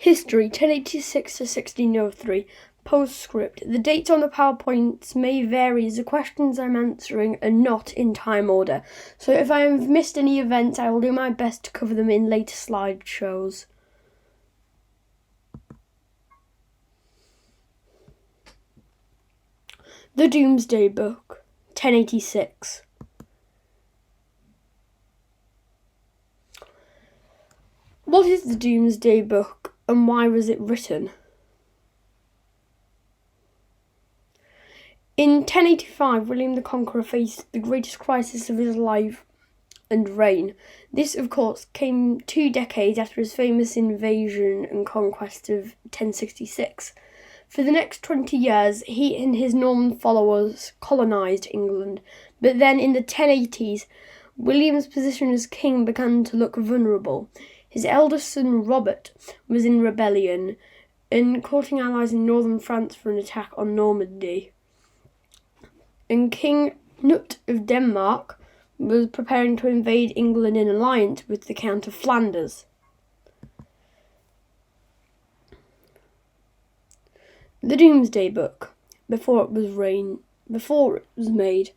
History 1086 to 1603. Postscript. The dates on the PowerPoints may vary as the questions I'm answering are not in time order, so if I have missed any events, I will do my best to cover them in later slideshows. The Domesday Book, 1086. What is the Domesday Book, and why was it written? In 1085, William the Conqueror faced the greatest crisis of his life and reign. This, of course, came 2 decades after his famous invasion and conquest of 1066. For the next 20 years, he and his Norman followers colonised England, but then in the 1080s, William's position as king began to look vulnerable. His eldest son, Robert, was in rebellion and courting allies in northern France for an attack on Normandy. And King Knut of Denmark was preparing to invade England in alliance with the Count of Flanders. The Domesday Book, before it was made.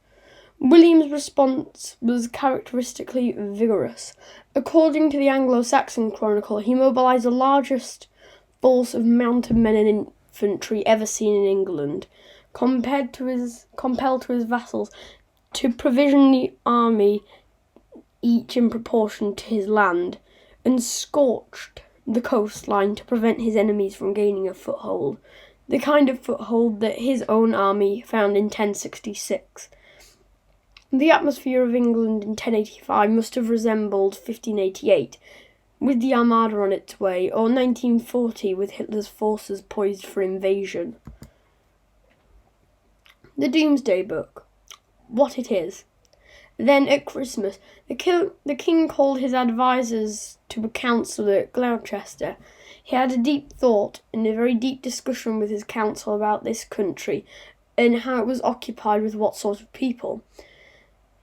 William's response was characteristically vigorous. According to the Anglo-Saxon Chronicle, he mobilised the largest force of mounted men and infantry ever seen in England, compelled to his vassals to provision the army each in proportion to his land, and scorched the coastline to prevent his enemies from gaining a foothold, the kind of foothold that his own army found in 1066. The atmosphere of England in 1085 must have resembled 1588, with the Armada on its way, or 1940 with Hitler's forces poised for invasion. The Domesday Book. What it is. Then at Christmas, the king called his advisers to a council at Gloucester. He had a deep thought and a very deep discussion with his council about this country and how it was occupied with what sort of people.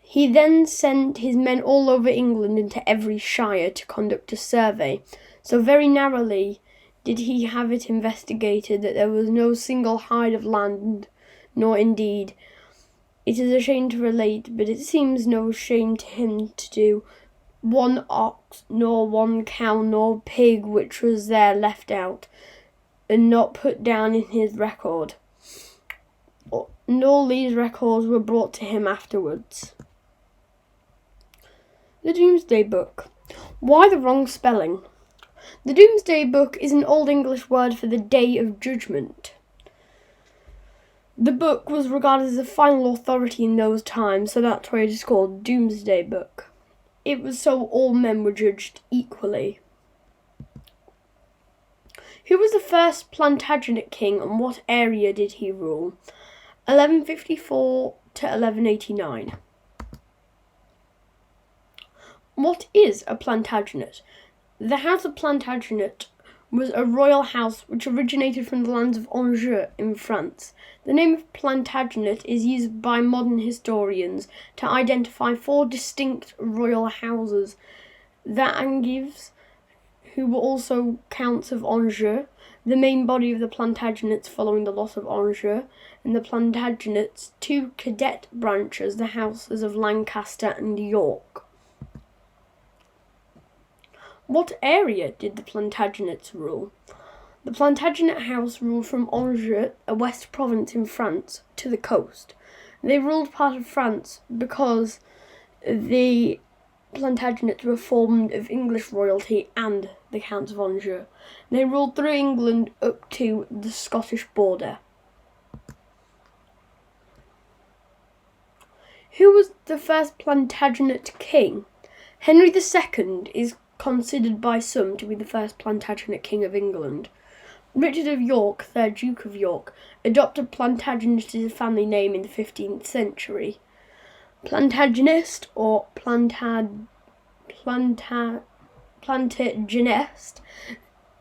He then sent his men all over England into every shire to conduct a survey. So very narrowly did he have it investigated that there was no single hide of land, nor indeed, it is a shame to relate, but it seems no shame to him to do, one ox, nor one cow, nor pig which was there left out, and not put down in his record. And all these records were brought to him afterwards. The Domesday Book. Why the wrong spelling? The Domesday Book is an Old English word for the Day of Judgment. The book was regarded as the final authority in those times, so that's why it is called Domesday Book. It was so all men were judged equally. Who was the first Plantagenet king and what area did he rule? 1154 to 1189. What is a Plantagenet? The House of Plantagenet was a royal house which originated from the lands of Anjou in France. The name of Plantagenet is used by modern historians to identify 4 distinct royal houses: the Angevins, who were also counts of Anjou, the main body of the Plantagenets following the loss of Anjou, and the Plantagenets' 2 cadet branches, the houses of Lancaster and York. What area did the Plantagenets rule? The Plantagenet house ruled from Anjou, a west province in France, to the coast. They ruled part of France because the Plantagenets were formed of English royalty and the Counts of Anjou. They ruled through England up to the Scottish border. Who was the first Plantagenet king? Henry II is considered by some to be the first Plantagenet king of England. Richard of York, 3rd Duke of York, adopted Plantagenet as a family name in the 15th century. Plantagenest or Plantagenest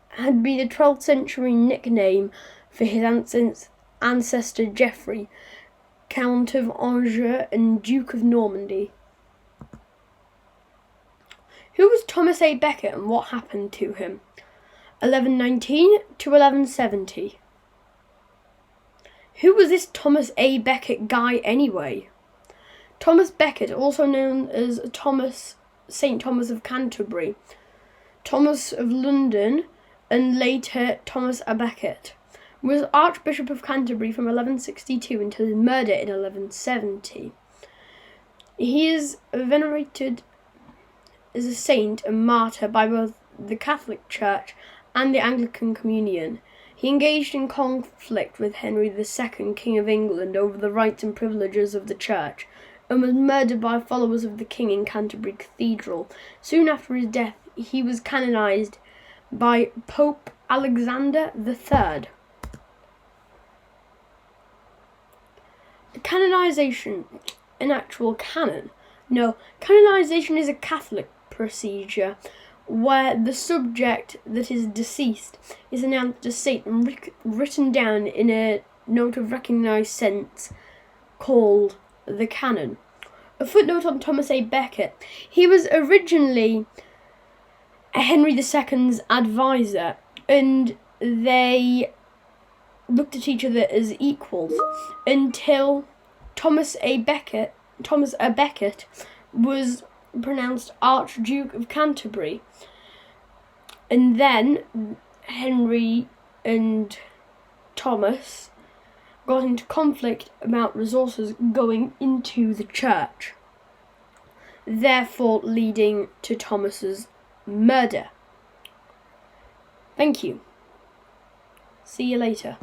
had been a 12th century nickname for his ancestor Geoffrey, Count of Anjou and Duke of Normandy. Who was Thomas A. Becket and what happened to him? 1119 to 1170. Who was this Thomas A. Becket guy anyway? Thomas Becket, also known as St. Thomas of Canterbury, Thomas of London, and later Thomas à Becket, was Archbishop of Canterbury from 1162 until his murder in 1170. He is venerated as a saint and martyr by both the Catholic Church and the Anglican Communion. He engaged in conflict with Henry II, King of England, over the rights and privileges of the Church, and was murdered by followers of the King in Canterbury Cathedral. Soon after his death, he was canonized by Pope Alexander III. Canonization, an actual canon? No, canonization is a Catholic procedure where the subject that is deceased is announced as saint and written down in a note of recognised sense called the canon. A footnote on Thomas A. Becket. He was originally Henry II's advisor, and they looked at each other as equals until Thomas a Becket was pronounced Archduke of Canterbury, and then Henry and Thomas got into conflict about resources going into the church, therefore leading to Thomas's murder. Thank you. See you later.